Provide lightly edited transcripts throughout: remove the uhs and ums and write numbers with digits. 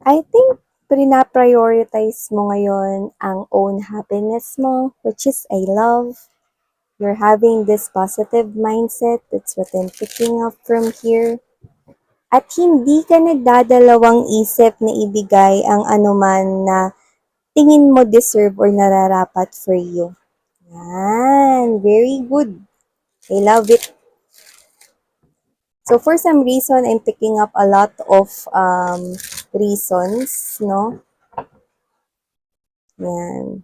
I think prina-prioritize mo ngayon ang own happiness mo, which is I love. You're having this positive mindset. That's what I'm picking up from here. At hindi ka nagdadalawang isip na ibigay ang anuman na tingin mo deserve or nararapat for you. Yan. Very good. I love it. So for some reason, I'm picking up a lot of reasons, no? Yan.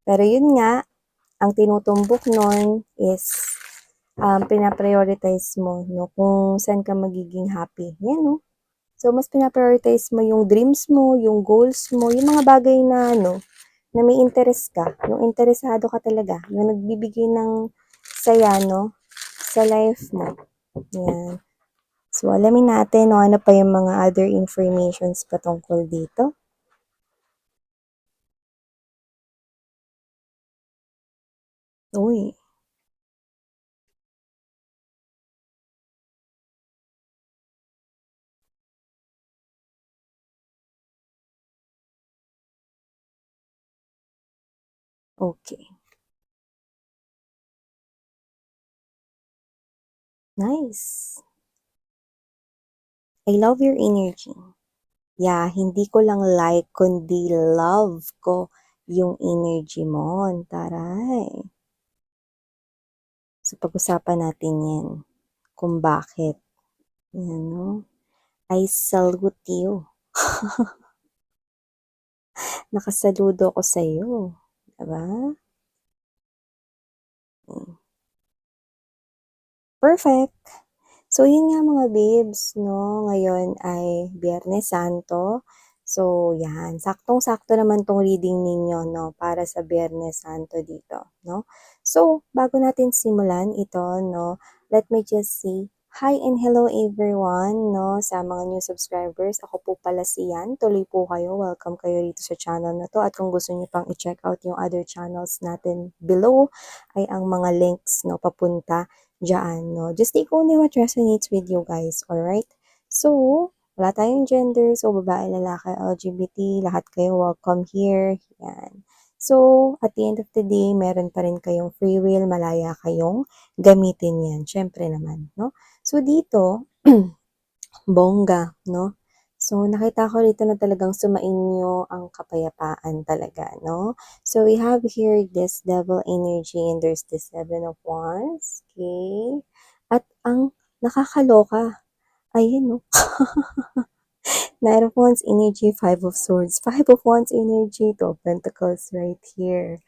Pero yun nga, ang tinutumbok nun is pinaprioritize mo, no? Kung saan ka magiging happy. Yan, no? So, mas pinaprioritize mo yung dreams mo, yung goals mo, yung mga bagay na, no, na may interest ka, yung interesado ka talaga, yung nagbibigay ng saya, no, sa life mo. Yan. So, alamin natin, no, ano pa yung mga other informations patungkol dito. Uy. Okay. Nice. I love your energy. Yeah, hindi ko lang like, kundi love ko yung energy mo. Taray. So, pag-usapan natin yan. Kung bakit. Yan, no? I salute you. Nakasaludo ko sa'yo. Diba? Perfect. So, yun nga mga babes, no? Ngayon ay Biyernes Santo. So, yan. Saktong-sakto naman tong reading ninyo, no? Para sa Biyernes Santo dito, no? So, bago natin simulan ito, no? Let me just say, hi and hello everyone, no? Sa mga new subscribers, ako po pala si Yan. Tuloy po kayo. Welcome kayo rito sa channel na to. At kung gusto niyo pang i-check out yung other channels natin below, ay ang mga links, no? Papunta dyan, no? Just take only what resonates with you guys, alright? So, wala tayong gender, so babae, lalaki, LGBT, lahat kayo welcome here. Yan. So, at the end of the day, meron pa rin kayong free will, malaya kayong gamitin yan. Syempre naman, no? So, dito, bongga, no? So, nakita ko rito na talagang sumainyo ang kapayapaan talaga, no? So, we have here this devil energy and there's the seven of wands, okay? At ang nakakaloka, ayun, no? Knight of Wands energy, Five of Swords, Five of Wands energy, Two of Pentacles right here.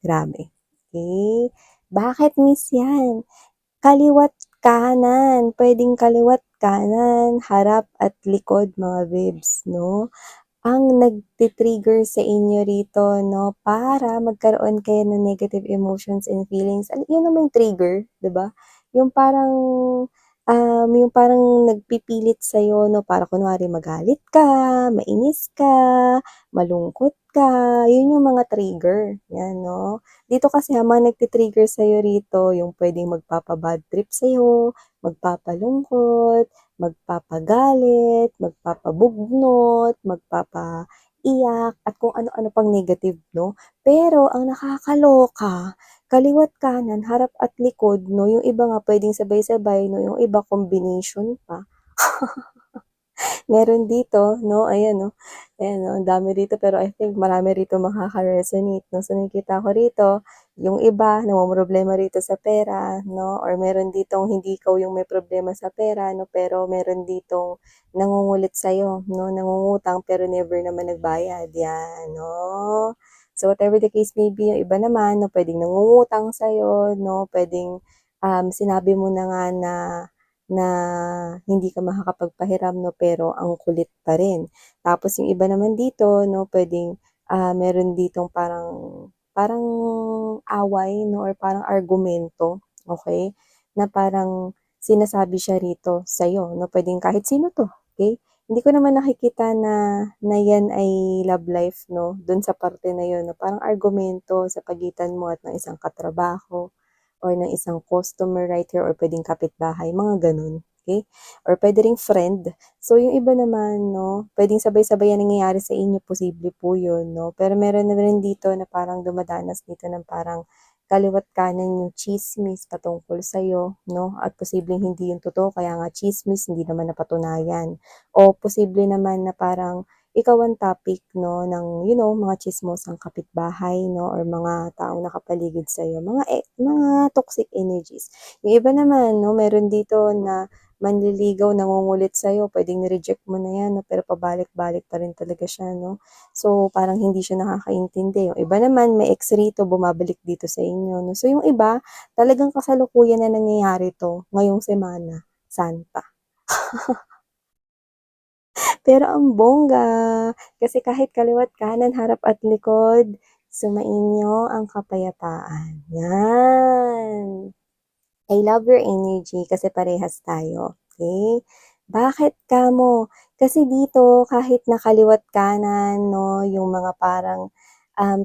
Grabe. Okay? Bakit miss yan? Kaliwat kanan, pwedeng kaliwat kanan, harap at likod mga babes, no? Ang nagti-trigger sa inyo rito, no, para magkaroon kayo ng negative emotions and feelings. Yun naman yung trigger, 'di ba? Yung parang yung parang nagpipilit sa no, para kunwari magalit ka, mainis ka, malungkot ka, yun yung mga trigger, yan, no? Dito kasi habang nagti-trigger sa rito, yung pwedeng magpapa-bad trip sa magpapalungkot, magpapagalit, magpapabugnot, magpapaiyak, at kung ano-ano pang negative, no? Pero ang nakakaloka, kaliwa't kanan, harap at likod, no? Yung iba nga pwedeng sabay-sabay, no? Yung iba combination pa. Meron dito, no? Ayan, no? Ayan, no? Ang dami rito, pero I think marami rito makaka-resonate, no? So, nakikita ko rito, yung iba, problema rito sa pera, no? Or meron ditong hindi ikaw yung may problema sa pera, no? Pero meron ditong nangungulit sa'yo, no? Nangungutang, pero never naman nagbayad. Yan, no? So, whatever the case may be, yung iba naman, no? Pwedeng nangungutang sa'yo, no? Pwedeng sinabi mo na nga na hindi ka makakapagpahiram, no, pero ang kulit pa rin. Tapos yung iba naman dito, no, pwedeng meron ditong parang parang away, no, or parang argumento, okay, na parang sinasabi siya rito sa'yo, no, pwedeng kahit sino to, okay? Hindi ko naman nakikita na yan ay love life, no, dun sa parte na yun, no, parang argumento sa pagitan mo at ng isang katrabaho, or ng isang customer right here or puwedeng kapitbahay, mga gano'n, okey? Or puwede ring friend. So, yung iba naman 'no, puwedeng sabay-sabay yan nangyayari sa inyo, posible po yun 'no. Pero meron na rin dito na parang dumadanas dito ng parang kaliwa't kanan yung tsismis patungkol sa'yo 'no, at posibleng hindi yun totoo kaya nga tsismis, hindi naman napatunayan. O posible naman na parang ikaw ang topic 'no ng mga tsismosang kapitbahay 'no or mga taong nakapaligid sa'yo, mga toxic energies. Yung iba naman 'no, meron dito na manliligaw, nangungulit sa'yo, puwedeng ni-reject mo na 'yan 'no, pero pabalik-balik pa rin talaga siya 'no. So, parang hindi siya nakakaintindi. Yung iba naman may ex rito, bumabalik dito sa inyo 'no. So, yung iba talagang kasalukuyan na nangyayari 'to ngayong Semana Santa. Pero ang bongga, kasi kahit kaliwa't kanan, harap at likod, sumainyo ang kapayapaan. Yan. I love your energy kasi parehas tayo, okey? Bakit kamo? Kasi dito kahit na kaliwa't kanan 'no, yung mga parang,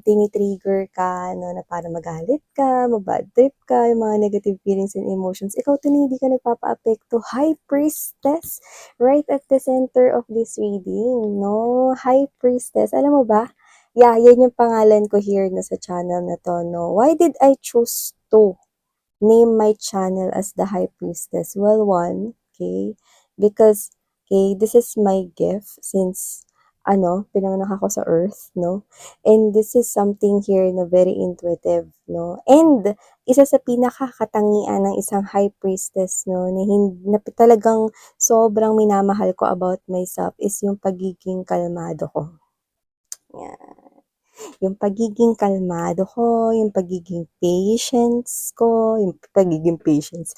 tini-trigger ka 'no, na parang magalit ka, ma-bad trip ka, yung mga negative feelings and emotions, ikaw to hindi ka nagpapaapekto. High Priestess, right at the center of this reading 'no, High Priestess. Alam mo ba, yeah, yan yung pangalan ko here na sa channel na 'to 'no. Why did I choose to name my channel as the High Priestess? Well, one, okay, because, okay, this is my gift since, pinanganak ako sa earth, no? And this is something here na very intuitive, no? And, isa sa pinakakatangian ng isang High Priestess, no, na talagang sobrang minamahal ko about myself is yung pagiging kalmado ko. Yan. Yung pagiging kalmado ko, yung pagiging patience ko, yung pagiging patience,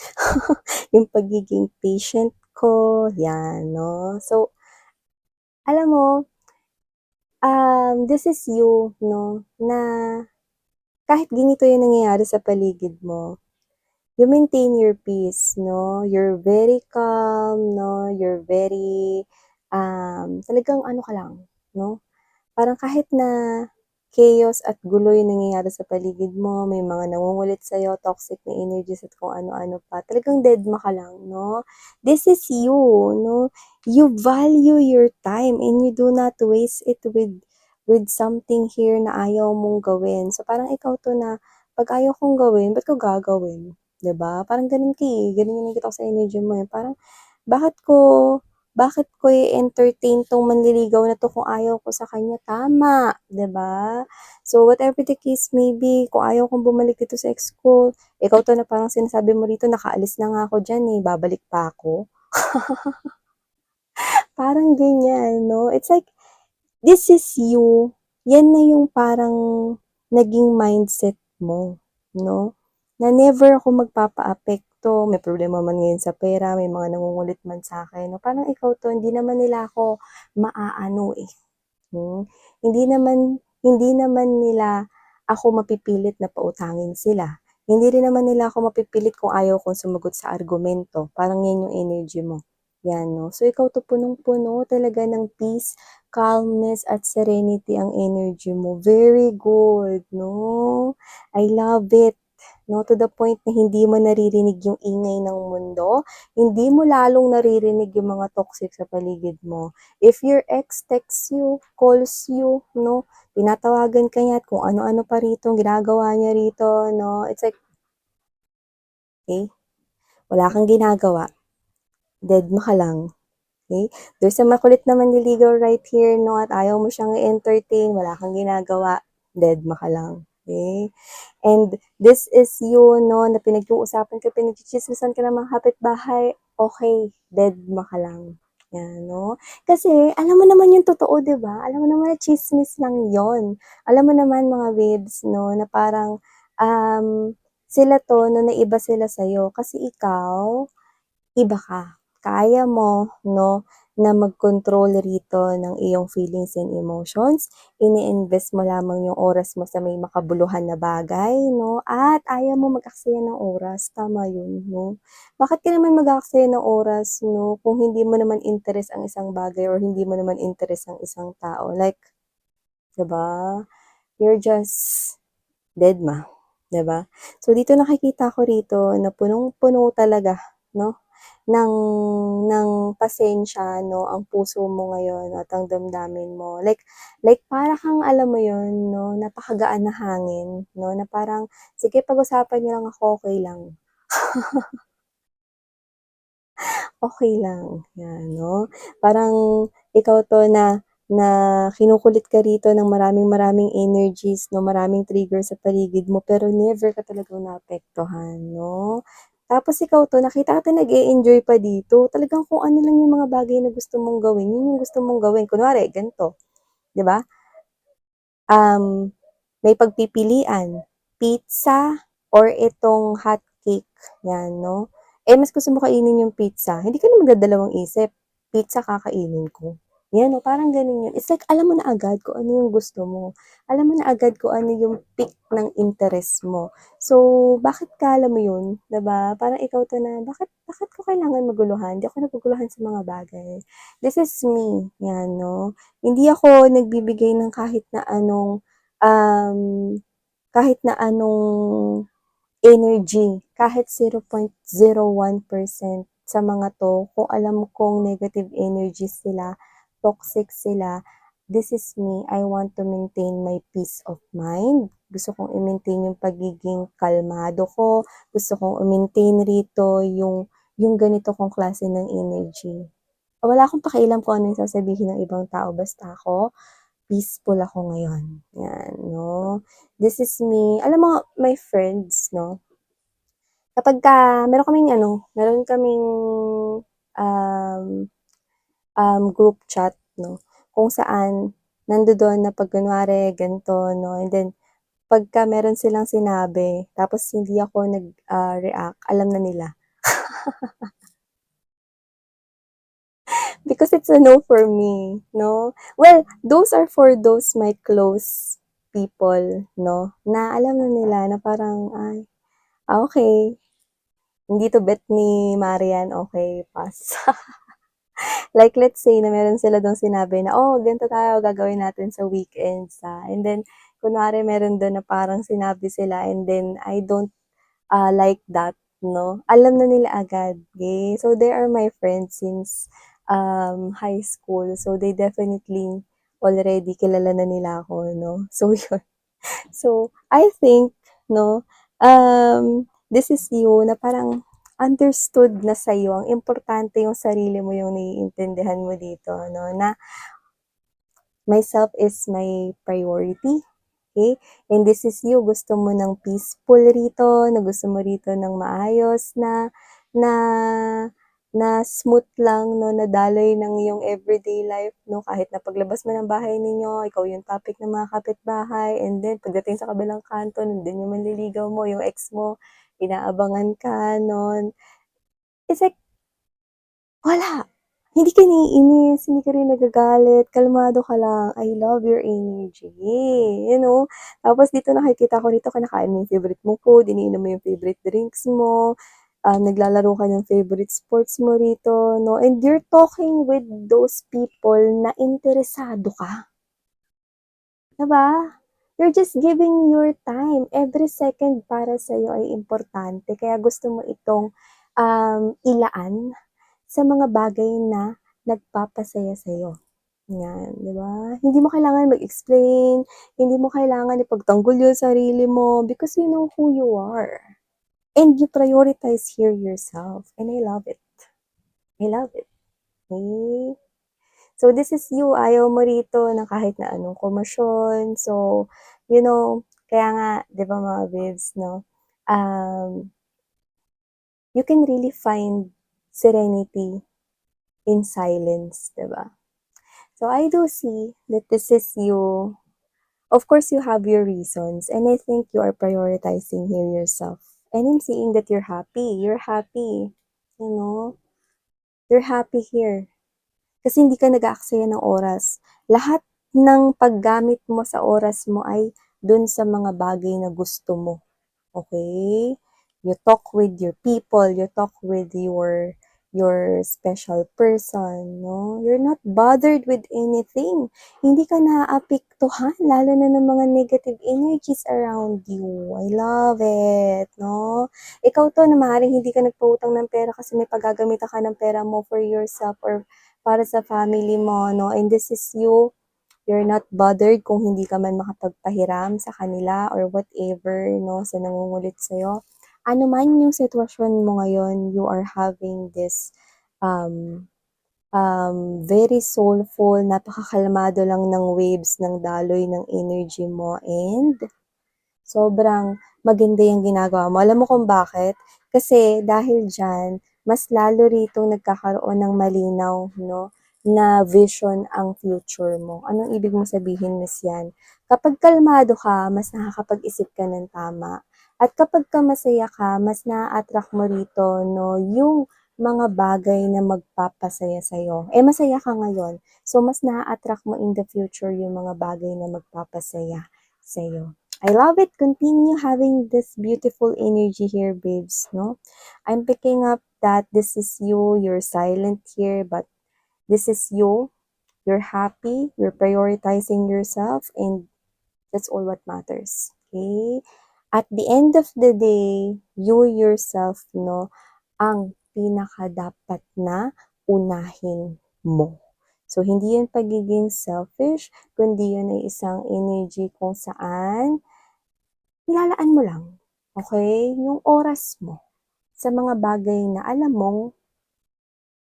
yung pagiging patient ko, yan 'no. So, alam mo, this is you 'no, na kahit ganito yung nangyayari sa paligid mo, you maintain your peace 'no. You're very calm 'no, you're very, talagang ano ka lang 'no. Parang kahit na chaos at gulo yung nangyayari sa paligid mo, may mga nangungulit sa'yo, toxic na energies at kung ano-ano pa, talagang dedma ka lang 'no. This is you 'no, you value your time and you do not waste it with something here na ayaw mong gawin. So, parang ikaw 'to na 'pag ayaw kong gawin, ba't ko gagawin, 'di ba? Parang gano'n ka, gano'n yung nakikita ko sa energy mo, eh, parang bakit ko bakit ko i-entertain 'tong manliligaw na 'to kung ayaw ko sa kanya, tama, 'di ba? So, whatever the case may be, kung ayaw kong bumalik dito sa ex ko, ikaw 'to na parang sinasabi mo rito, "Nakaalis na nga ako diyan, eh, babalik pa ako?" Parang ganyan 'no, it's like, this is you, yan na yung parang naging mindset mo 'no, na never ako magpapaapekto, may problema man ngayon sa pera, may mga nangungulit man sa'kin 'no, parang ikaw 'to hindi naman nila ako maaano, eh, hindi naman nila ako mapipilit na pautangin sila. Hindi rin naman nila ako mapipilit kung ayaw kong sumagot sa argumento, parang yan yung energy mo, yan 'no. So ikaw 'to punong-puno talaga ng peace, calmness at serenity ang energy mo, very good 'no. I love it 'no, to the point na hindi mo naririnig yung ingay ng mundo, hindi mo lalong naririnig yung mga toxic sa paligid mo. If your ex texts you, calls you 'no, tinatawagan ka niya at kung ano-ano pa rito ginagawa niya rito 'no, it's like, eh, wala kang ginagawa, dedma ka lang. Okay? There's a makulit na manliligaw right here 'no, at ayaw mo siyang i-entertain, wala kang ginagawa, dedma ka lang, okay? And this is you 'no, na pinag-uusapan ka, pinagtsitsismisan ka ng mga kapitbahay, okay, dedma ka lang, 'yan 'no. Kasi alam mo naman yung totoo 'di ba? Alam mo naman na tsismis lang yon. Alam mo naman mga babes 'no, na parang, sila 'to na naiba sila sa'yo kasi ikaw iba ka. Kaya mo 'no, na mag-control rito ng iyong feelings and emotions, ini-invest mo lamang yung oras mo sa may makabuluhan na bagay 'no, at ayaw mo mag-aksaya ng oras, tama yun 'no. Bakit ka naman mag-aaksaya ng oras 'no, kung hindi mo naman interes ang isang bagay or hindi mo naman interes ang isang tao, like, 'di ba? You're just dedma, 'di ba? So dito nakikita ko rito na punong-puno talaga 'no, ng ng pasensya 'no, ang puso mo ngayon at ang damdamin mo. Like para kang alam mo 'yun 'no, napakagaan na hangin 'no, na parang, "Sige pag-usapan niyo lang ako, okey lang." Okey lang, 'yan 'no. Parang ikaw 'to na na kinukulit ka rito ng maraming-maraming energies 'no, maraming trigger sa paligid mo pero never ka talagang naapektuhan 'no. Tapos ikaw 'to nakita kita nag-e-enjoy pa dito, talagang kung ano lang yung mga bagay na gusto mong gawin, yun yung gusto mong gawin. Kunwari ganito, 'di ba, um may pagpipilian, pizza or itong hotcake, 'yan 'no. Eh, mas gusto mo kainin yung pizza, hindi ka na magdadalawang isip, pizza kakainin ko. 'Yan 'no, parang gano'n 'yun. It's like alam mo na agad kung ano yung gusto mo. Alam mo na agad kung ano yung peak ng interest mo. So, bakit ka alam mo 'yun, 'di ba, parang ikaw 'to na bakit bakit ko kailangan maguluhan, 'di ako naguguluhan sa mga bagay. This is me, 'yan 'no. Hindi ako nagbibigay ng um, kahit na anong energy, kahit 0.01% sa mga 'to, kung alam kong negative energies sila, toxic sila, this is me, I want to maintain my peace of mind. Gusto kong i-maintain yung pagiging kalmado ko, gusto kong i-maintain rito yung ganito kong klase ng energy. Wala akong pakialam kung ano yung sasabihin ng ibang tao basta ako peaceful ako ngayon, 'yan 'no. This is me. Alam mo my friends 'no, kapagka meron kaming, um, group chat 'no, kung saan nandodo'n na 'pag kunwari ganito 'no, and then pagka meron silang sinabi tapos hindi ako react, alam na nila. Because it's a no for me 'no. Well, those are for those my close people 'no, na alam na nila na parang, ay, okey, hindi 'to bet ni Marian, okey pass. Like let's say na meron sila dun sinabi na, "Oh, ganito tayo gagawin natin sa weekends, and then kunwari meron dun na parang sinabi sila and then I don't like that 'no, alam na nila agad, okay. So they are my friends since, high school. So they definitely already kilala na nila ako 'no. So yun. So I think 'no, this is you na parang understood na sa'yo, ang importante yung sarili mo yung naiintindihan mo dito 'no, na myself is my priority. Okay, and this is you, gusto mo ng peaceful rito, na gusto mo rito ng maayos na na smooth lang 'no, na daloy ng iyong everyday life 'no, kahit na paglabas mo ng bahay ninyo, ikaw yung topic ng mga kapitbahay and then pagdating sa kabilang kanto nandun yung manliligaw mo, yung ex mo, inaabangan ka 'no. It's like wala. Hindi ka naiinis, hindi ka rin nagagalit, kalmado ka lang. I love your energy, you know? Tapos dito nakikita ko rito kinakain mo yung favorite mong food, iniinom mo yung favorite drinks mo, naglalaro ka ng favorite sports mo rito, 'no? And you're talking with those people na interesado ka, 'di ba? You're just giving your time. Every second para sa'yo ay importante kaya gusto mo itong, ilaan sa mga bagay na nagpapasaya sa'yo, 'yan, 'di ba? Hindi mo kailangan mag-explain, hindi mo kailangan ipagtanggol yung sarili mo because you know who you are, and you prioritize here yourself, and I love it. I love it, okey? So, this is you, ayaw mo rito na kahit na anong komosyon. So, kaya nga 'di ba mga babes 'no, um, you can really find serenity in silence, 'di ba? So I do see that this is you. Of course, you have your reasons, and I think you are prioritizing here yourself. And I'm seeing that you're happy. You're happy. You know, you're happy here. Kasi hindi ka nag-aaksaya ng oras. Lahat ng paggamit mo sa oras mo ay dun sa mga bagay na gusto mo. Okay? You talk with your people, you talk with your special person, no? You're not bothered with anything. Hindi ka naaapektuhan, lalo na ng mga negative energies around you. I love it, no? Ikaw to na maaaring hindi ka nagpautang ng pera kasi may paggagamitan ka ng pera mo for yourself or para sa family mo, no? And this is you. You're not bothered kung hindi ka man makapagpahiram sa kanila or whatever, no, sa nangungulit sa'yo. Ano man yung sitwasyon mo ngayon, you are having this um, very soulful, napakakalmado lang ng waves ng daloy ng energy mo and sobrang maganda yung ginagawa mo. Alam mo kung bakit? Kasi dahil diyan, mas lalo ritong nagkakaroon ng malinaw, no, na vision ang future mo. Anong ibig mong sabihin, Miss Yan? Kapag kalmado ka, mas nakakapag-isip ka ng tama. At kapag ka masaya ka, mas na-attract mo rito, no, yung mga bagay na magpapasaya sa'yo. Eh, masaya ka ngayon. So, mas na-attract mo in the future yung mga bagay na magpapasaya sa'yo. I love it. Continue having this beautiful energy here, babes, no? I'm picking up that this is you. You're silent here, but this is you. You're happy. You're prioritizing yourself, and that's all what matters. Okay? At the end of the day, you yourself, no, ang pinaka dapat na unahin mo. So, hindi yun pagiging selfish, kundi yun ay isang energy kung saan nilalaan mo lang, okay, yung oras mo sa mga bagay na alam mong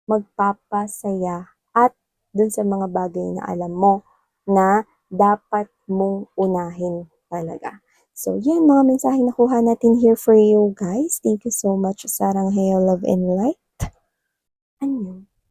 magpapasaya at dun sa mga bagay na alam mo na dapat mong unahin talaga. So, yan mga mensaheng nakuha natin here for you guys. Thank you so much, Sarang Hayo Love and Light. Annyeong.